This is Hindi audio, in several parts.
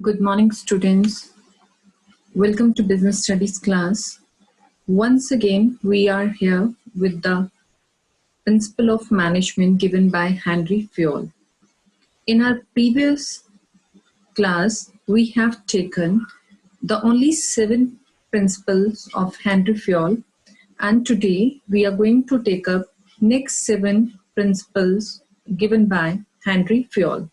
Good morning, students. Welcome to Business Studies class. Once again, we are here with the Principle of Management given by Henry Fayol. In our previous class, we have taken the only 7 principles of Henry Fayol, and today we are going to take up next 7 principles given by Henry Fayol.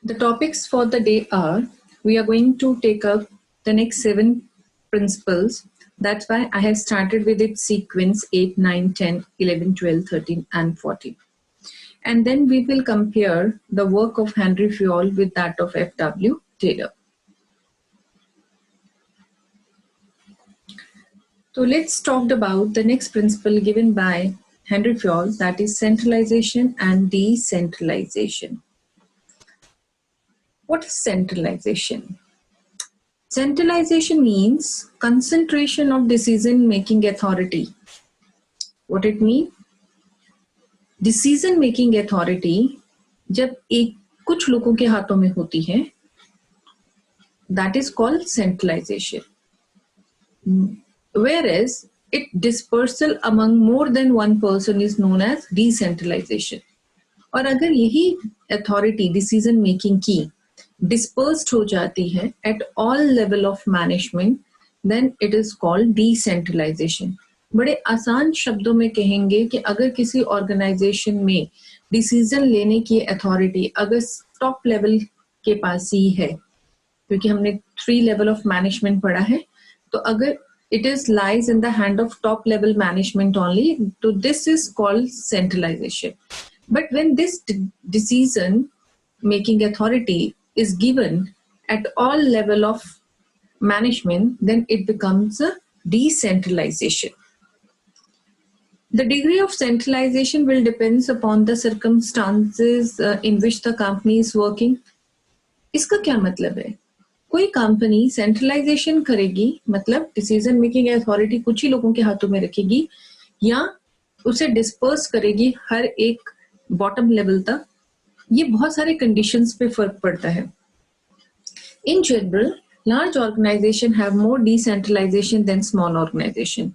The topics for the day are, we are going to take up the next 7 principles. That's why I have started with its sequence 8, 9, 10, 11, 12, 13 and 14. And then we will compare the work of Henry Fayol with that of F.W. Taylor. So let's talk about the next principle given by Henry Fayol, that is centralization and decentralization. What is centralization? Centralization means concentration of decision-making authority. What it means? Decision-making authority जब एक कुछ लोगों के हाथों में होती है, that is called centralization. Whereas it dispersal among more than one person is known as decentralization. और अगर यही authority decision-making की dispersed हो जाती है at all level of management, then it is called decentralization. बड़े आसान शब्दों में कहेंगे कि अगर किसी ऑर्गेनाइजेशन में डिसीजन लेने की अथॉरिटी अगर टॉप लेवल के पास ही है, क्योंकि हमने 3 लेवल ऑफ मैनेजमेंट पढ़ा है, तो अगर it is lies in the hand of top level management only, so this is called centralization. But when this decision making authority is given at all level of management, then it becomes a decentralization. The degree of centralization will depends upon the circumstances in which the company is working. इसका क्या मतलब है? कोई कंपनी सेंट्रलाइजेशन करेगी, मतलब डिसीजन मेकिंग अथॉरिटी कुछ ही लोगों के हाथों में रखेगी, या उसे डिस्पर्स करेगी हर एक बॉटम लेवल तक. ये बहुत सारे कंडीशंस पे फर्क पड़ता है. In general large organization have more decentralization than small organization.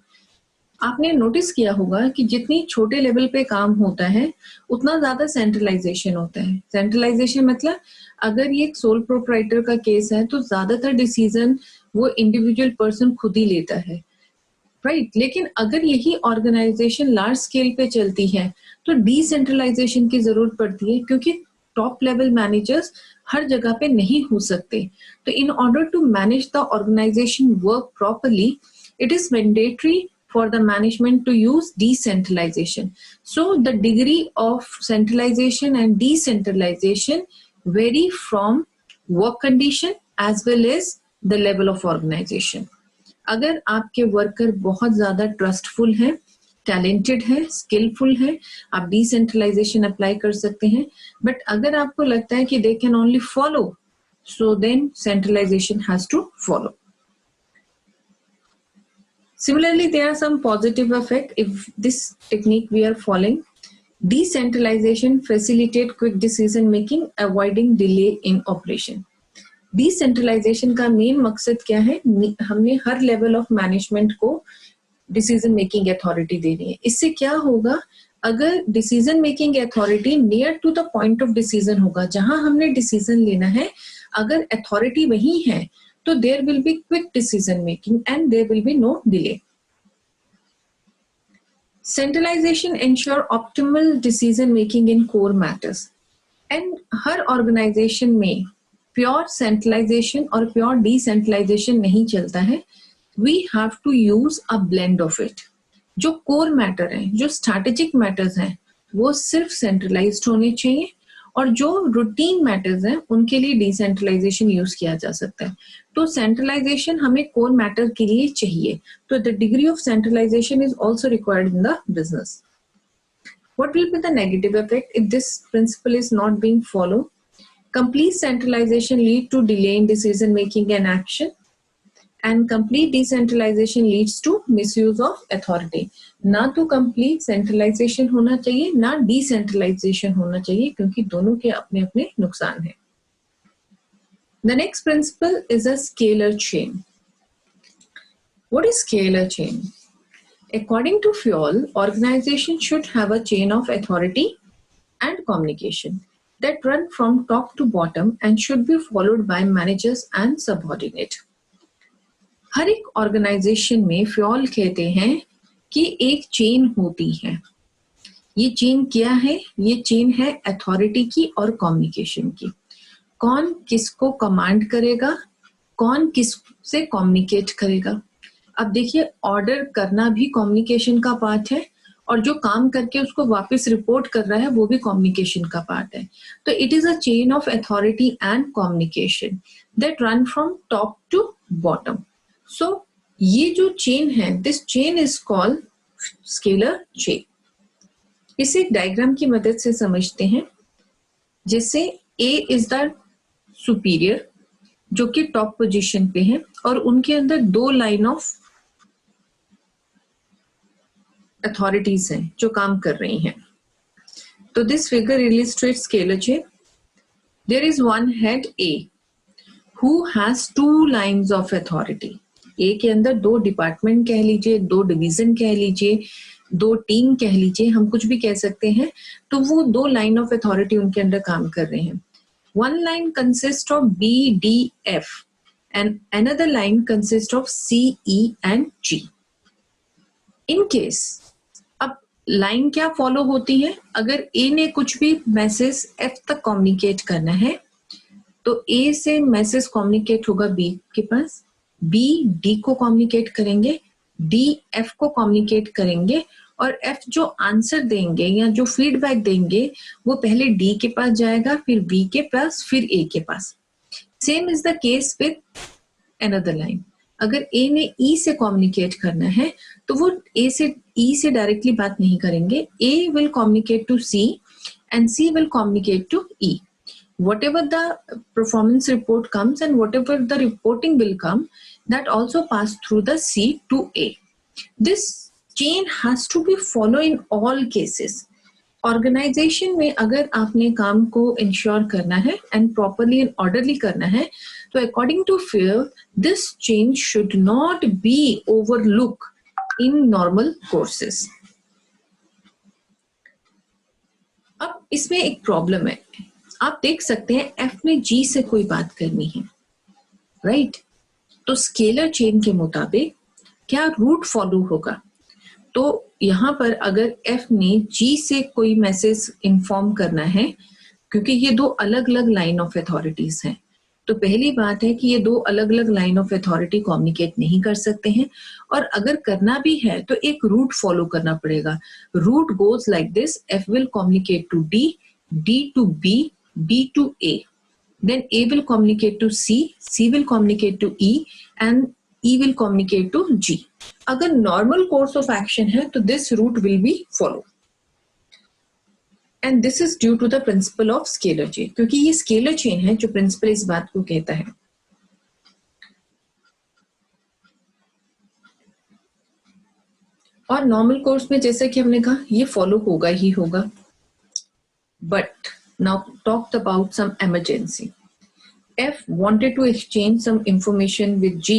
आपने नोटिस किया होगा कि जितनी छोटे लेवल पे काम होता है उतना ज्यादा सेंट्रलाइजेशन होता है. सेंट्रलाइजेशन मतलब अगर ये एक सोल प्रोप्राइटर का केस है तो ज्यादातर डिसीजन वो इंडिविजुअल पर्सन खुद ही लेता है, राइट. लेकिन अगर यही ऑर्गेनाइजेशन लार्ज स्केल पे चलती है तो डिसेंट्रलाइजेशन की जरूरत पड़ती है, क्योंकि टॉप लेवल मैनेजर्स हर जगह पे नहीं हो सकते. तो in order to manage the organization work properly, it is mandatory for the management to use decentralization. So the degree of centralization and decentralization vary from work condition as well as the level of organization. अगर आपके वर्कर बहुत ज्यादा ट्रस्टफुल हैं, टैलेंटेड है, स्किलफुल है, आप डिसेंट्रलाइजेशन अप्लाई कर सकते हैं. बट अगर आपको लगता है कि they can only follow, so then centralization has to follow. Similarly, there are some positive effects if this technique we are following. Decentralization facilitate quick decision making, avoiding delay in operation. Decentralization का मेन मकसद क्या है? हमने हर लेवल ऑफ मैनेजमेंट को डिसीजन मेकिंग अथॉरिटी देनी है. इससे क्या होगा? अगर decision making authority near to the point of decision होगा, जहां हमने डिसीजन लेना है, अगर अथॉरिटी वही है तो there will be quick decision making and there will be no delay. Centralization ensure optimal decision making in core matters. And her organization में pure centralization और pure decentralization नहीं चलता है. We have to use a blend of it. जो core matter हैं, जो strategic matters हैं, वो सिर्फ centralized होने चाहिए, और जो रूटीन मैटर्स हैं उनके लिए डिसेंट्रलाइजेशन यूज किया जा सकता है. तो सेंट्रलाइजेशन हमें कोर मैटर के लिए चाहिए, तो the degree of centralization is also required in the business. What will be the negative effect if this principle is not being follow? Complete centralization lead to delay in decision making and action. And complete decentralization leads to misuse of authority. ना तो कंप्लीट सेंट्रलाइजेशन होना चाहिए, ना डिसेंट्रलाइजेशन होना चाहिए, क्योंकि दोनों के अपने अपने नुकसान हैं। The next principle is a scalar chain. What is scalar chain? According to Fayol, organization should have a chain of authority and communication that run from top to bottom and should be followed by managers and subordinate. हर एक ऑर्गेनाइजेशन में फ्योल कहते हैं कि एक चेन होती है। ये चेन क्या है? ये चेन है अथॉरिटी की और कम्युनिकेशन की। कौन किसको कमांड करेगा, कौन किस से कम्युनिकेट करेगा। अब देखिए, ऑर्डर करना भी कम्युनिकेशन का पार्ट है, और जो काम करके उसको वापस रिपोर्ट कर रहा है वो भी कम्युनिकेशन का पार्ट है। तो it is a chain of authority and communication that run from top to bottom. So ये जो चेन है, this chain is called scalar chain. इसे एक डायग्राम की मदद से समझते हैं, जिससे ए इज द सुपीरियर जो कि टॉप पोजीशन पे है, और उनके अंदर दो लाइन ऑफ अथॉरिटीज हैं जो काम कर रही हैं। तो this figure illustrates scalar chain. There is one head A who has two lines of authority. A के अंदर दो डिपार्टमेंट कह लीजिए, दो डिवीजन कह लीजिए, दो टीम कह लीजिए, हम कुछ भी कह सकते हैं। तो वो दो लाइन ऑफ अथॉरिटी उनके अंदर काम कर रहे हैं। One line consists of B, D, F and another line consists of C, E and G. In case, अब लाइन क्या फॉलो होती है? अगर A ने कुछ भी मैसेज F तक कम्युनिकेट करना है तो A से मैसेज कम्युनिकेट होगा B के पास, B D को कम्युनिकेट करेंगे, D F को कम्युनिकेट करेंगे, और F जो आंसर देंगे या जो फीडबैक देंगे वो पहले D के पास जाएगा, फिर B के पास, फिर A के पास। Same is the case with another line. अगर A ने E से कम्युनिकेट करना है तो वो A से E से डायरेक्टली बात नहीं करेंगे। A will communicate to C and C will communicate to E. Whatever the performance report comes and whatever the reporting will come, that also pass through the C to A. This chain has to be followed in all cases. Organization में अगर आपने काम को इंश्योर करना है एंड प्रॉपरली एंड ऑर्डरली करना है, तो according to Fayol this chain should not be overlook in normal courses. अब इसमें एक प्रॉब्लम है। आप देख सकते हैं एफ में जी से कोई बात करनी है, राइट? तो स्केलर चेन के मुताबिक क्या रूट फॉलो होगा? तो यहाँ पर अगर F ने G से कोई मैसेज इन्फॉर्म करना है, क्योंकि ये दो अलग अलग लाइन ऑफ अथॉरिटीज हैं, तो पहली बात है कि ये दो अलग अलग लाइन ऑफ अथॉरिटी कम्युनिकेट नहीं कर सकते हैं, और अगर करना भी है तो एक रूट फॉलो करना पड़ेगा। Route goes like this: F will communicate to D, D to B, B to A, then A will communicate to C, C will communicate to E and E will communicate to G. अगर नॉर्मल कोर्स ऑफ एक्शन है तो this route will be follow, and this is due to the principle of scalar chain, क्योंकि ये स्केलर चेन है जो प्रिंसिपल इस बात को कहता है। और नॉर्मल कोर्स में जैसा कि हमने कहा ये फॉलो होगा ही होगा। But now talked about some emergency. F wanted to exchange some information with G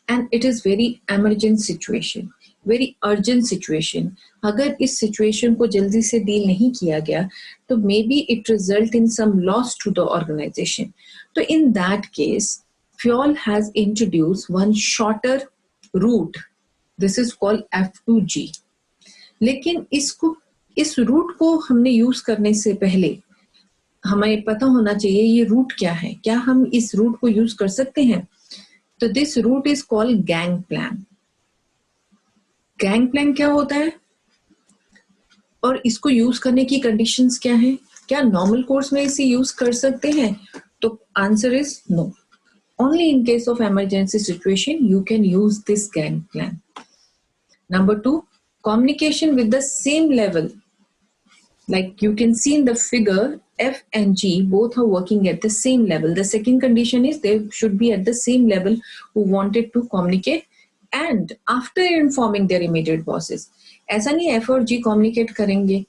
and it is very emergent situation, very urgent situation. अगर इस situation को जल्दी से डील नहीं किया गया तो maybe it result in some loss to the organization. So in that case, Fayol has introduced one shorter route. This is called F2G. लेकिन इस रूट को हमने यूज करने से पहले हमें पता होना चाहिए ये रूट क्या है, क्या हम इस रूट को यूज कर सकते हैं। तो this route is called gang plan. Gang plan क्या होता है और इसको यूज करने की कंडीशंस क्या है? क्या नॉर्मल कोर्स में इसे यूज कर सकते हैं? तो answer is no. Only in case of emergency situation you can use this gang plan. Number 2, communication with the same level. Like you can see in the figure, F and G both are working at the same level. The second condition is they should be at the same level who wanted to communicate and after informing their immediate bosses. ऐसा नहीं F और G communicate करेंगे,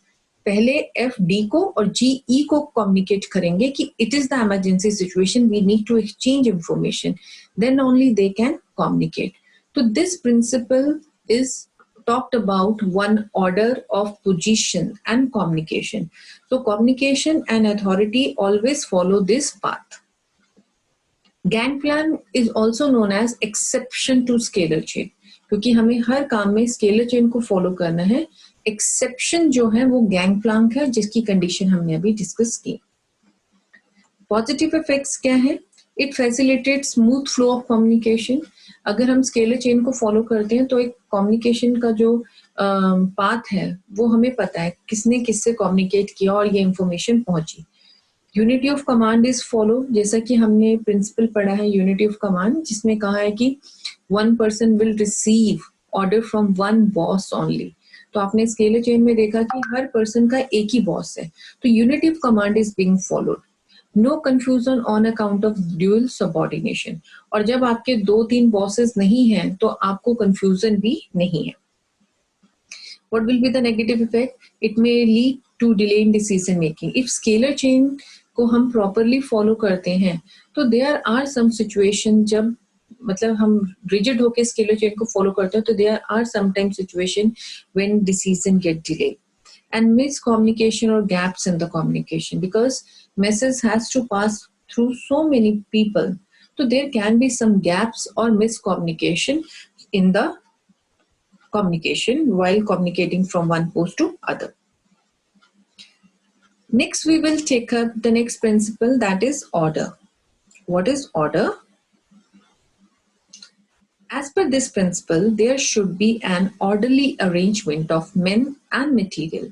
पहले F D को और G E को communicate करेंगे कि it is the emergency situation, we need to exchange information, then only they can communicate. So this principle is talked about one order of position and communication. So communication and authority always follow this path. Gantt plan is also known as exception to scalar chain, क्योंकि हमें हर काम में स्केलर चेन को फॉलो करना है. एक्सेप्शन जो है वो गैंग प्लांक है, जिसकी कंडीशन हमने अभी डिस्कस की. पॉजिटिव इफेक्ट्स क्या है? It facilitate smooth flow of communication. अगर हम स्केलर चेन को फॉलो करते हैं तो एक कम्युनिकेशन का जो पाथ है वो हमें पता है किसने किससे कम्युनिकेट किया और ये इंफॉर्मेशन पहुंची. Unity of command is follow, जैसा कि हमने प्रिंसिपल पढ़ा है यूनिटी ऑफ कमांड, जिसमें कहा है कि one person will receive order from one boss only. तो आपने स्केलर चेन में देखा कि हर पर्सन का एक ही बॉस है, तो unity of command is being followed. No confusion on account of dual subordination. और जब आपके 2-3 बॉसेस नहीं हैं तो आपको कंफ्यूजन भी नहीं है. What will be the negative effect? It may lead to delay in decision making. If scalar chain को हम properly follow करते हैं तो there are some situation जब मतलब हम rigid होके scalar chain को follow करते हैं तो there are sometimes situation when decision get delayed. And miscommunication or gaps in the communication, because message has to pass through so many people, so there can be some gaps or miscommunication in the communication while communicating from one post to other. Next we will take up the next principle, that is order. What is order? As per this principle, there should be an orderly arrangement of men and material,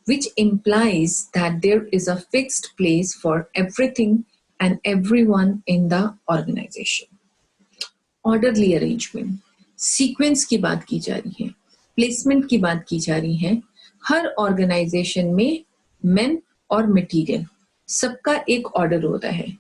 which implies that there is a fixed place for everything and everyone in the organization. Orderly arrangement, sequence की बात की जा रही है, प्लेसमेंट की बात की जा रही है. हर ऑर्गेनाइजेशन में मेन और मटेरियल सबका एक ऑर्डर होता है.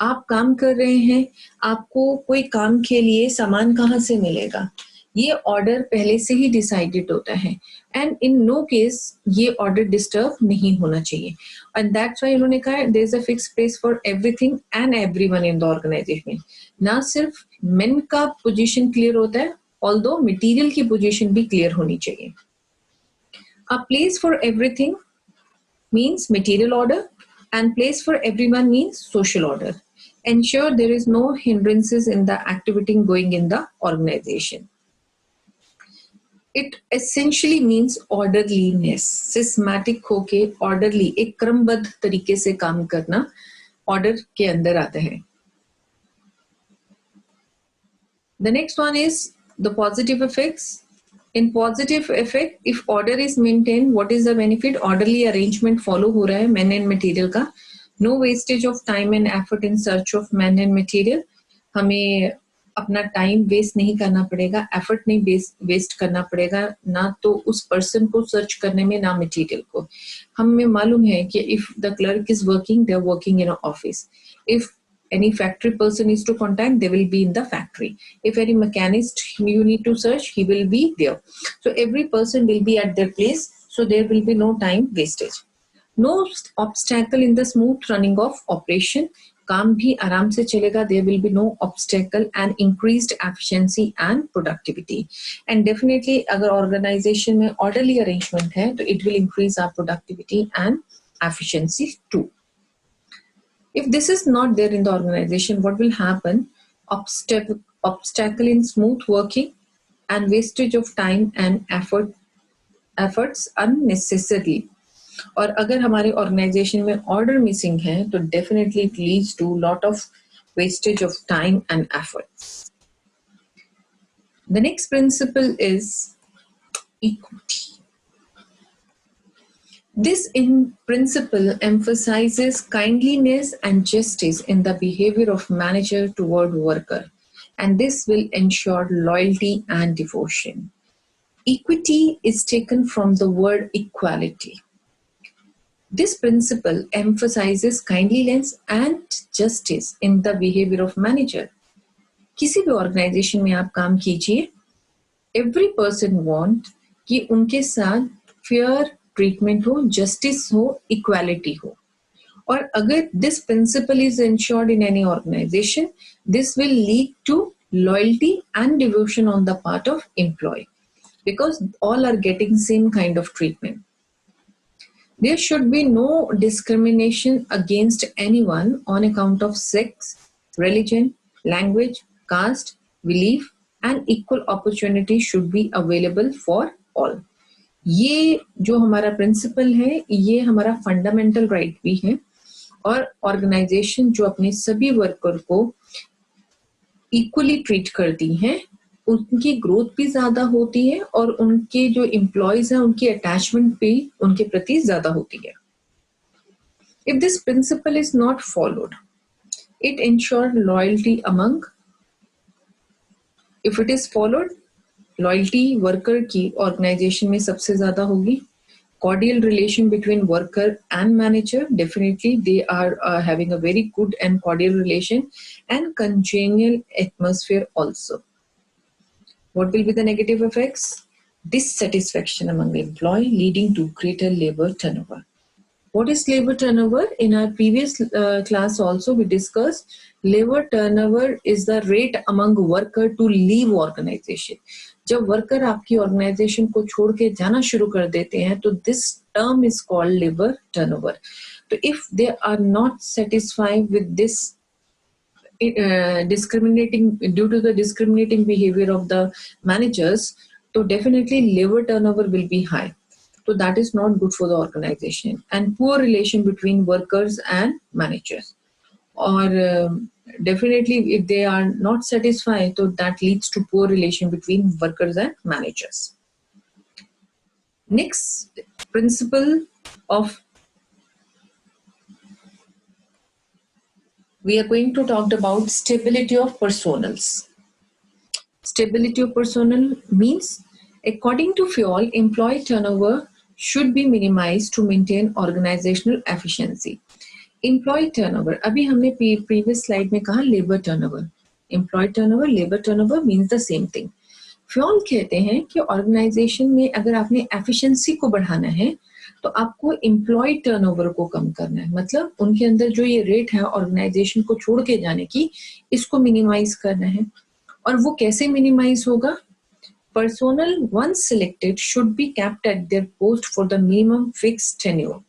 आप काम कर रहे हैं, आपको कोई काम के लिए सामान कहाँ से मिलेगा, ये ऑर्डर पहले से ही डिसाइडेड होता है. एंड इन नो केस ये ऑर्डर डिस्टर्ब नहीं होना चाहिए. एंड दैट्स व्हाई उन्होंने कहा there is a fix place for everything and everyone in the organization. ना सिर्फ मेन का पोजीशन क्लियर होता है, ऑल्दो मटेरियल की पोजीशन भी क्लियर होनी चाहिए. A place for everything means material order and place for everyone means social order. Ensure there is no hindrances in the activity going in the organization. It essentially means orderliness. Systematic होके orderly एक क्रमबद्ध तरीके से काम करना order के अंदर आता है. The next one is the positive effects. In positive effect, if order is maintained, what is the benefit? Orderly arrangement follow हो रहा है man and material का. No wastage of time and effort in search of man and material. हमें अपना टाइम वेस्ट नहीं करना पड़ेगा, एफर्ट नहीं वेस्ट करना पड़ेगा, ना तो उस पर्सन को सर्च करने में ना मटेरियल को. हमें मालूम है कि if the clerk is working, they are working in a office. If any factory person is to contact, they will be in the factory. If any mechanist you need to search, he will be there. So every person will be at their place, so there will be no time wastage. No obstacle in the smooth running of operation. काम भी आराम से चलेगा. There will be no obstacle and increased efficiency and productivity. And definitely अगर organization में orderly arrangement है तो it will increase our productivity and efficiency too. If this is not there in the organization, what will happen? Obstacle in smooth working and wastage of time and efforts unnecessarily. और अगर हमारे organization में order missing है तो definitely it leads to lot of wastage of time and efforts. The next principle is equity. This in principle emphasizes kindliness and justice in the behavior of manager toward worker, and this will ensure loyalty and devotion. Equity is taken from the word equality. This principle emphasizes kindliness and justice in the behavior of manager. किसी भी ऑर्गेनाइजेशन में आप काम कीजिए, एवरी पर्सन वांट कि उनके साथ फेयर ट्रीटमेंट हो, जस्टिस हो, इक्वालिटी हो. और अगर this principle is ensured in any organization, this will lead to loyalty and devotion on the part of employee, because all are getting same kind of treatment. There should be no discrimination against anyone on account of sex, religion, language, caste, belief, and equal opportunity should be available for all. ये जो हमारा प्रिंसिपल है, ये हमारा फंडामेंटल राइट भी है, और ऑर्गेनाइजेशन जो अपने सभी वर्कर को इक्वली ट्रीट करती हैं, उनकी ग्रोथ भी ज्यादा होती है और उनके जो एम्प्लॉयज हैं उनकी अटैचमेंट भी उनके प्रति ज्यादा होती है. If this principle is not followed, it ensure loyalty among. If it is followed, loyalty worker की ऑर्गेनाइजेशन में सबसे ज्यादा होगी. Cordial relation between worker and manager, definitely they are having a very good and cordial relation, and congenial atmosphere also. What will be the negative effects? Dissatisfaction among employee, leading to greater labor turnover. What is labor turnover? In our previous class also we discussed labor turnover is the rate among worker to leave organization. जब वर्कर आपकी ऑर्गेनाइजेशन को छोड़ के जाना शुरू कर देते हैं तो this term is called labour turnover. तो if they are not satisfied with this discriminating due to the discriminating behavior of the managers, so definitely labor turnover will be high. So that is not good for the organization. And poor relation between workers and managers, or definitely if they are not satisfied, so that leads to poor relation between workers and managers. Next principle of, we are going to talk about stability of personnels. Stability of personnel means, according to Fayol, employee turnover should be minimized to maintain organizational efficiency. Employee turnover, अभी हमने प्रीवियस स्लाइड में कहा labour turnover. Employee turnover, labour turnover means the same thing. Fayol कहते हैं कि ऑर्गेनाइजेशन में अगर आपने एफिशिएंसी को बढ़ाना है तो आपको एम्प्लॉय टर्नओवर को कम करना है. मतलब उनके अंदर जो ये रेट है ऑर्गेनाइजेशन को छोड़ के जाने की, इसको मिनिमाइज करना है. और वो कैसे मिनिमाइज होगा? Personnel once selected should be kept at their post for the minimum fixed tenure.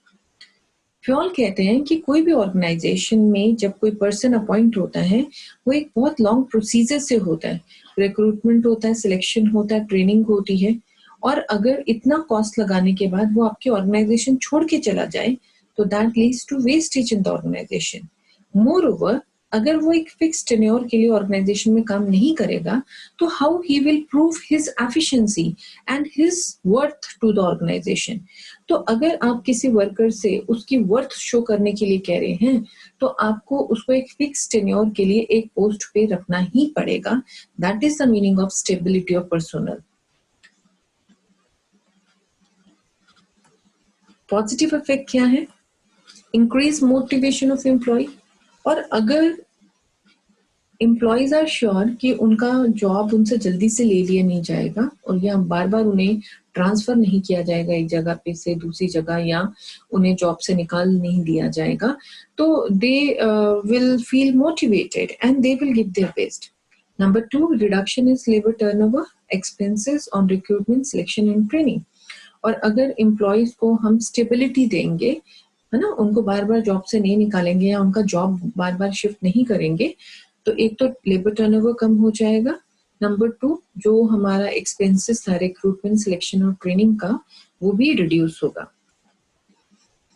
Fayol कहते हैं कि कोई भी ऑर्गेनाइजेशन में जब कोई पर्सन अपॉइंट होता है, वो एक बहुत लॉन्ग प्रोसीजर से होता है. रिक्रूटमेंट होता है, सिलेक्शन होता है, ट्रेनिंग होती है. और अगर इतना कॉस्ट लगाने के बाद वो आपकी ऑर्गेनाइजेशन छोड़ के चला जाए तो that leads to wastage in the organization. Moreover, अगर वो एक फिक्स टेन्योर के लिए ऑर्गेनाइजेशन में काम नहीं करेगा तो how he will prove his efficiency and his worth to the organization. तो अगर आप किसी वर्कर से उसकी वर्थ शो करने के लिए कह रहे हैं तो आपको उसको एक फिक्स टेन्योर के लिए एक पोस्ट पे रखना ही पड़ेगा. That is the meaning of stability of personnel. Positive effect क्या है? Increase motivation of employee. और अगर एम्प्लॉयज आर श्योर कि उनका जॉब उनसे जल्दी से ले लिया नहीं जाएगा और या बार बार उन्हें ट्रांसफर नहीं किया जाएगा एक जगह पे से दूसरी जगह, या उन्हें जॉब से निकाल नहीं दिया जाएगा, तो they will feel motivated and they will give their best. Number 2, reduction is labour turnover, expenses on recruitment, selection and training. और अगर एम्प्लॉयज को हम स्टेबिलिटी देंगे, है ना, उनको बार बार जॉब से नहीं निकालेंगे या उनका जॉब बार बार शिफ्ट नहीं करेंगे, तो एक तो लेबर टर्नओवर कम हो जाएगा. नंबर 2, जो हमारा एक्सपेंसेस था रिक्रूटमेंट, सिलेक्शन और ट्रेनिंग का, वो भी रिड्यूस होगा.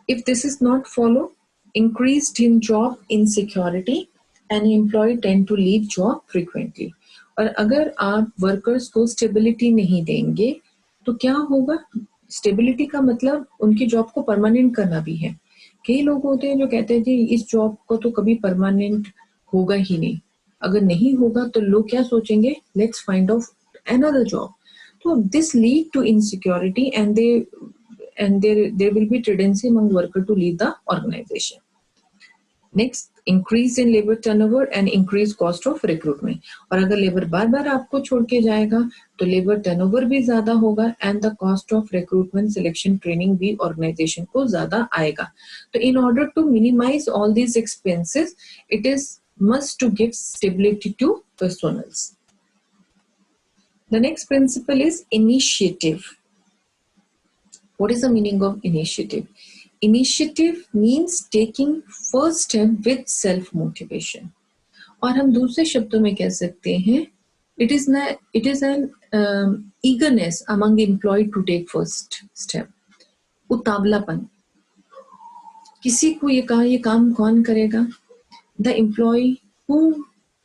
If this is not follow, increased in job insecurity and employee tend to leave job frequently. और अगर आप वर्कर्स को स्टेबिलिटी नहीं देंगे तो क्या होगा? स्टेबिलिटी का मतलब उनकी जॉब को परमानेंट करना भी है. कई लोग होते हैं जो कहते हैं कि इस जॉब को तो कभी परमानेंट होगा ही नहीं. अगर नहीं होगा तो लोग क्या सोचेंगे? Let's find out another job. तो this lead to insecurity and they and there will be tendency among worker to leave the organization. Next, increase in labor turnover and increase cost of recruitment. और अगर लेबर बार बार आपको छोड़ के जाएगा तो लेबर टर्नओवर भी ज्यादा होगा and the cost of recruitment selection training भी ऑर्गेनाइजेशन को ज्यादा आएगा. तो in order to minimize all these expenses it is must to give stability to personals. The next principle is initiative. What is the meaning of initiative? Initiative means taking first step with self motivation. और हम दूसरे शब्दों में कह सकते हैं it is an eagerness among employee to take first step. उतावलापन. किसी को ये काम कौन करेगा? The employee who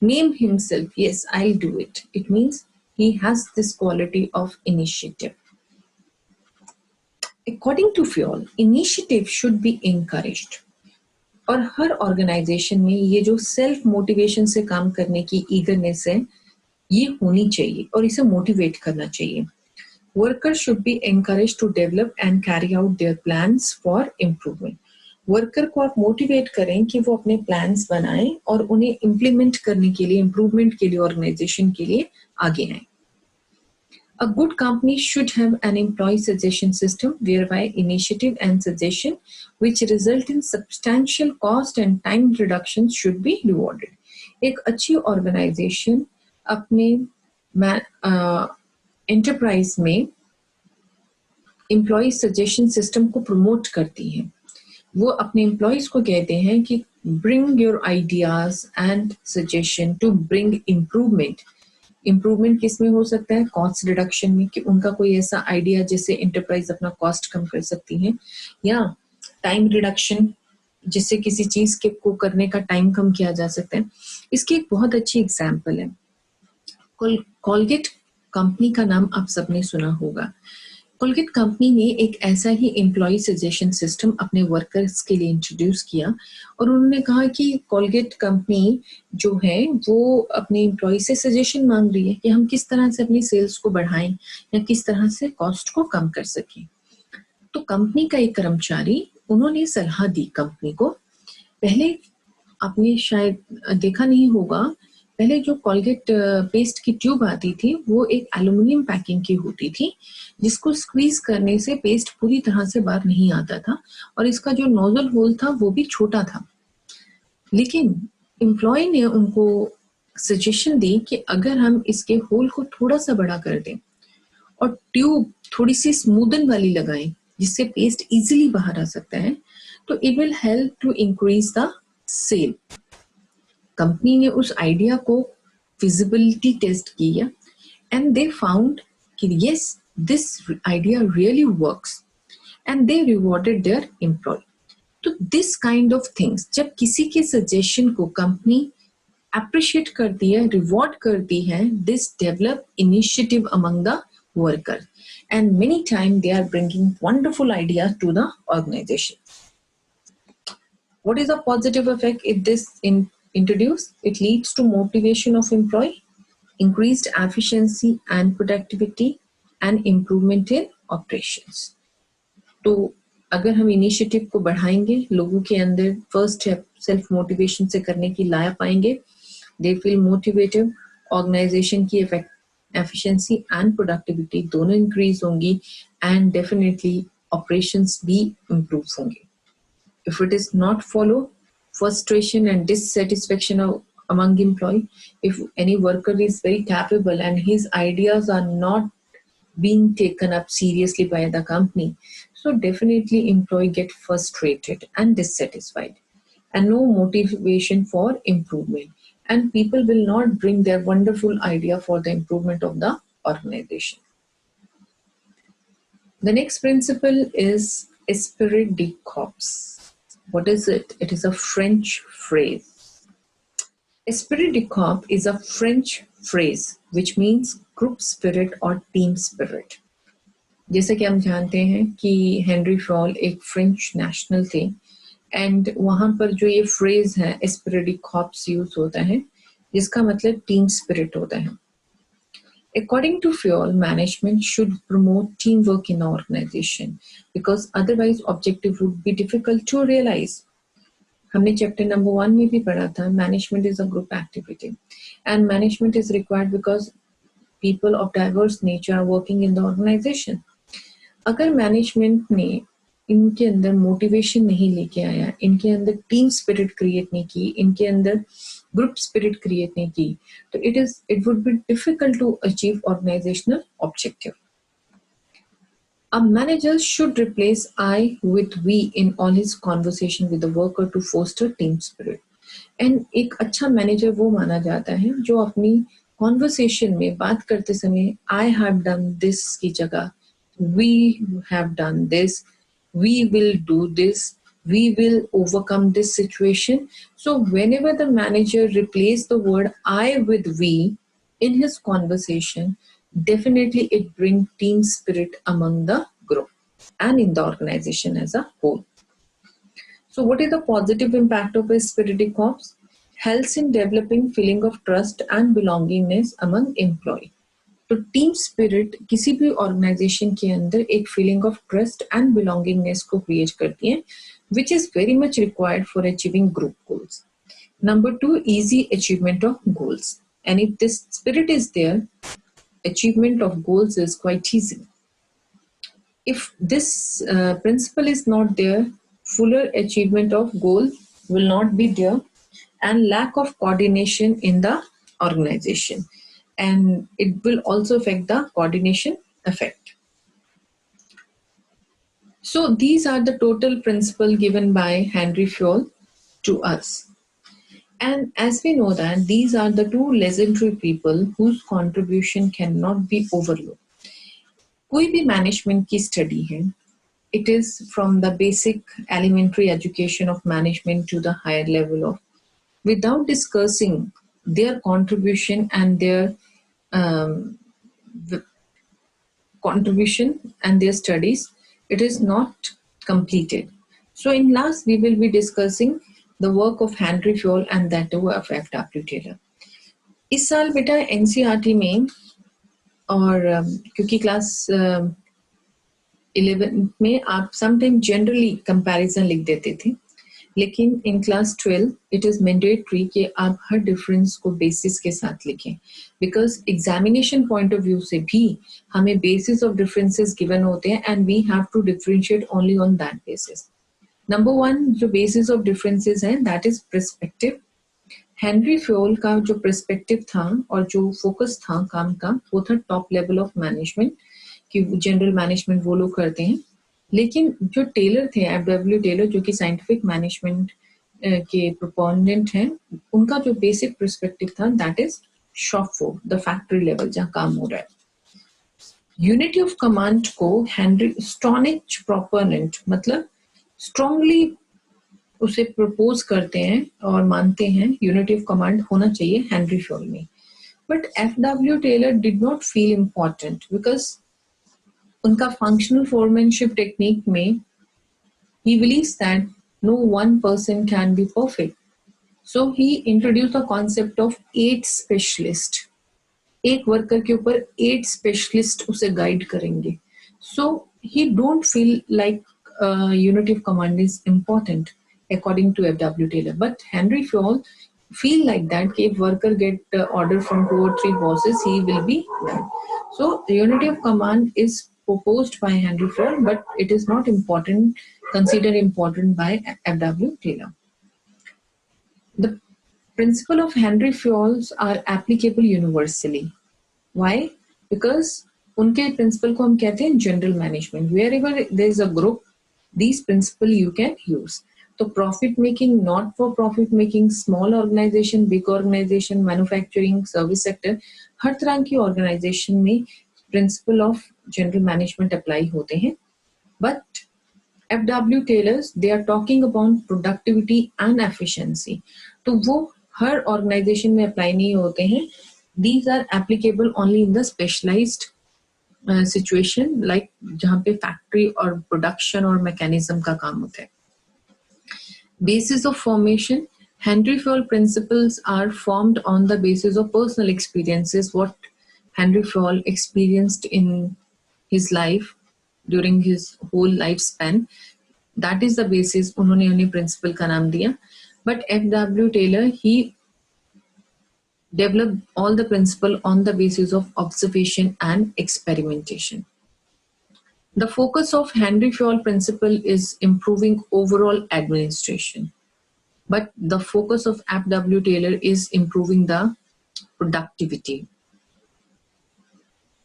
name himself, yes, I'll do it. It means he has this quality of initiative. According to Fayol, initiative should be encouraged. और हर ऑर्गेनाइजेशन में ये जो सेल्फ मोटिवेशन से काम करने की ईगरनेस है ये होनी चाहिए और इसे मोटिवेट करना चाहिए. Workers should be encouraged to develop and carry out their plans for improvement. Worker को आप मोटिवेट करें कि वो अपने प्लान्स बनाएं और उन्हें इम्प्लीमेंट करने के लिए, इम्प्रूवमेंट के लिए, ऑर्गेनाइजेशन के लिए आगे आएं. A good company should have an employee suggestion system whereby initiative and suggestion which result in substantial cost and time reductions should be rewarded. एक अच्छी ऑर्गेनाइजेशन अपने एंटरप्राइज में एम्प्लॉय सजेशन सिस्टम को प्रमोट करती है. वो अपने एम्प्लॉयज को कहते हैं कि bring your ideas and suggestion to bring improvement. Improvement किस में हो सकता है? कॉस्ट रिडक्शन में, कि उनका कोई ऐसा आइडिया जिससे एंटरप्राइज अपना कॉस्ट कम कर सकती है, या टाइम रिडक्शन जिससे किसी चीज के को करने का टाइम कम किया जा सकता है. इसकी एक बहुत अच्छी एग्जाम्पल है. कोलगेट कंपनी का नाम आप सबने सुना होगा. कोलगेट कंपनी ने एक ऐसा ही एम्प्लॉय सजेशन सिस्टम अपने वर्कर्स के लिए इंट्रोड्यूस किया और उन्होंने कहा कि कोलगेट कंपनी जो है वो अपने एम्प्लॉय से सजेशन मांग रही है कि हम किस तरह से अपनी सेल्स को बढ़ाएं या किस तरह से कॉस्ट को कम कर सकें. तो कंपनी का एक कर्मचारी, उन्होंने सलाह दी कंपनी को. पहले आपने शायद देखा नहीं होगा, पहले जो कोलगेट पेस्ट की ट्यूब आती थी वो एक एल्युमिनियम पैकिंग की होती थी जिसको स्क्वीज करने से पेस्ट पूरी तरह से बाहर नहीं आता था और इसका जो नोजल होल था वो भी छोटा था. लेकिन एम्प्लॉय ने उनको सजेशन दी कि अगर हम इसके होल को थोड़ा सा बड़ा कर दें और ट्यूब थोड़ी सी स्मूदन वाली लगाएं जिससे पेस्ट इजीली बाहर आ सकता है, तो it will help to increase the sale. Company ने उस आइडिया को फिजिबिलिटी टेस्ट किया एंड दे फाउंड कि yes, this idea really works and they rewarded their employee. तो दिस काइंड ऑफ थिंग्स, जब किसी के सजेशन को कंपनी अप्रिशिएट करती है, रिवॉर्ड करती है, this develop initiative among the worker and many times they are bringing wonderful ideas to the organization. What is the positive effect if this introduced? It leads to motivation of employee, increased efficiency and productivity and improvement in operations. तो अगर हम इनिशिएटिव को बढ़ाएंगे, लोगों के अंदर फर्स्ट स्टेप सेल्फ मोटिवेशन से करने की ला पाएंगे, दे फील मोटिवेटेड, ऑर्गेनाइजेशन की efficiency and productivity दोनों increase होंगी and definitely operations भी improve होंगे. If it is not follow, frustration and dissatisfaction among employee, if any worker is very capable and his ideas are not being taken up seriously by the company, so definitely employee get frustrated and dissatisfied and no motivation for improvement. And people will not bring their wonderful idea for the improvement of the organization. The next principle is esprit de corps. What is it? It is a French phrase. Esprit de corps is a French phrase which means group spirit or team spirit. जैसे कि हम जानते हैं कि हेनरी फॉल एक फ्रेंच नेशनल थे एंड वहां पर जो ये फ्रेज है एस्पिरिट डी कॉर्प्स यूज होता है जिसका मतलब टीम स्पिरिट होता है. According to Fuel, management should promote teamwork in the organization because otherwise objective would be difficult to realize. हमने चैप्टर नंबर 1 में भी पढ़ा था, management is a group activity and management is required because people of diverse nature are working in the organization. अगर मैनेजमेंट ने इनके अंदर मोटिवेशन नहीं लेके आया, इनके अंदर टीम स्पिरिट क्रिएट नहीं की, इनके अंदर ग्रुप स्पिरिट क्रिएट नहीं की, तो it would be difficult to achieve organizational objective. A manager should replace I with we in all his conversation with the worker to foster team spirit. And एक अच्छा मैनेजर वो माना जाता है जो अपनी कॉन्वर्सेशन में बात करते समय आई हैव डन दिस की जगह we have done this, we will do this, we will overcome this situation. So whenever the manager replace the word I with we in his conversation, definitely it brings team spirit among the group and in the organization as a whole. So what is the positive impact of a spirited corps? Helps in developing feeling of trust and belongingness among employee. तो टीम स्पिरिट किसी भी ऑर्गेनाइजेशन के अंदर एक feeling of trust and belongingness को क्रिएट करती है, which is very much required for achieving group goals. Number 2, easy achievement of goals. And if this spirit is there, achievement of goals is quite easy. If this principle is not there, fuller achievement of goal will not be there, and lack of coordination in the organization. And it will also affect the coordination effect. So these are the total principles given by Henry Fayol to us. And as we know that these are the two legendary people whose contribution cannot be overlooked. कोई भी management की study है, it is from the basic elementary education of management to the higher level of, without discussing their contribution and their contribution and their studies, it is not completed. So in last we will be discussing the work of Henry Fayol and that too of F.W. Taylor. इस साल बेटा NCERT में और क्योंकि क्लास 11 में आप समटाइम जनरली कंपैरिजन लिख देते थे, लेकिन in class 12 it is mandatory कि आप हर डिफरेंस को बेसिस के साथ लिखें, because examination point of view से भी हमें बेसिस ऑफ डिफरेंसेस गिवन होते हैं and we have to differentiate only on that basis. Number 1 जो बेसिस ऑफ डिफरेंसेस हैं that is perspective. Henri Fayol का जो पर्सपेक्टिव था और जो फोकस था काम का वो था टॉप लेवल ऑफ मैनेजमेंट, कि जनरल मैनेजमेंट वो लोग करते हैं. लेकिन जो टेलर थे, F.W. टेलर, जो कि साइंटिफिक मैनेजमेंट के प्रोपोनेंट हैं, उनका जो बेसिक पर्सपेक्टिव था that is shop floor, the factory level जहाँ काम हो रहा है. यूनिटी ऑफ कमांड को हेनरी स्टॉनिच प्रोपोनेंट मतलब स्ट्रांगली उसे प्रपोज करते हैं और मानते हैं यूनिटी ऑफ कमांड होना चाहिए हेनरी फ्योल में. But F.W. Taylor did not feel important because उनका फंक्शनल फोरमैनशिप टेक्निक में he believes that no one person can be perfect. So he introduced the concept of 8 specialists. एक वर्कर के ऊपर 8 स्पेशलिस्ट उसे गाइड करेंगे. So he don't feel like unity of command is important according to F.W. Taylor. But Henry Fayol feel like that if worker get order from 2 or 3 bosses, he will be done. So the unity of command is proposed by Henry Fayol, but it is not important, considered important by F.W. Taylor. The principle of Henry Fayol's are applicable universally. Why? Because उनके principle को हम कहते हैं general management. Wherever there is a group, these principle you can use. तो profit making, not for profit making, small organization, big organization, manufacturing, service sector, हर तरह की organization में principle of general management apply होते हैं. But F.W. Taylor's, they are talking about productivity and efficiency. तो वो हर organization में apply नहीं होते हैं. These are applicable only in the specialized situation, like जहाँ पे factory और production और mechanism का काम होता है. Basis of formation, Henry Fayol principles are formed on the basis of personal experiences, what Henry Fayol experienced in his life during his whole lifespan. That is the basis उन्होंने उन्हें principle का नाम दिया. But F.W. Taylor, he developed all the principle on the basis of observation and experimentation. The focus of Henry Fayol principle is improving overall administration. But the focus of F.W. Taylor is improving the productivity.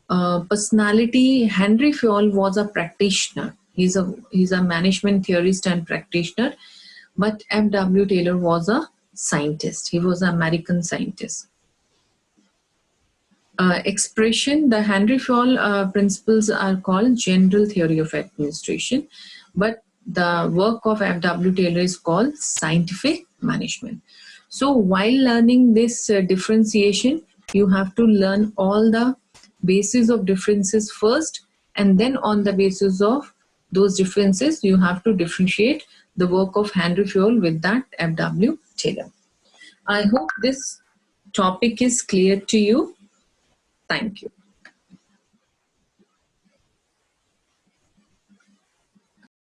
Personality, Henry Fayol was a practitioner. He's a management theorist and practitioner, but F.W. Taylor was a scientist. He was an American scientist. Expression, the Henry Fayol principles are called general theory of administration, but the work of F.W. Taylor is called scientific management. So while learning this differentiation, you have to learn all the basis of differences first, and then on the basis of those differences, you have to differentiate the work of Henry Fayol with that F.W. Taylor. I hope this topic is clear to you. Thank you.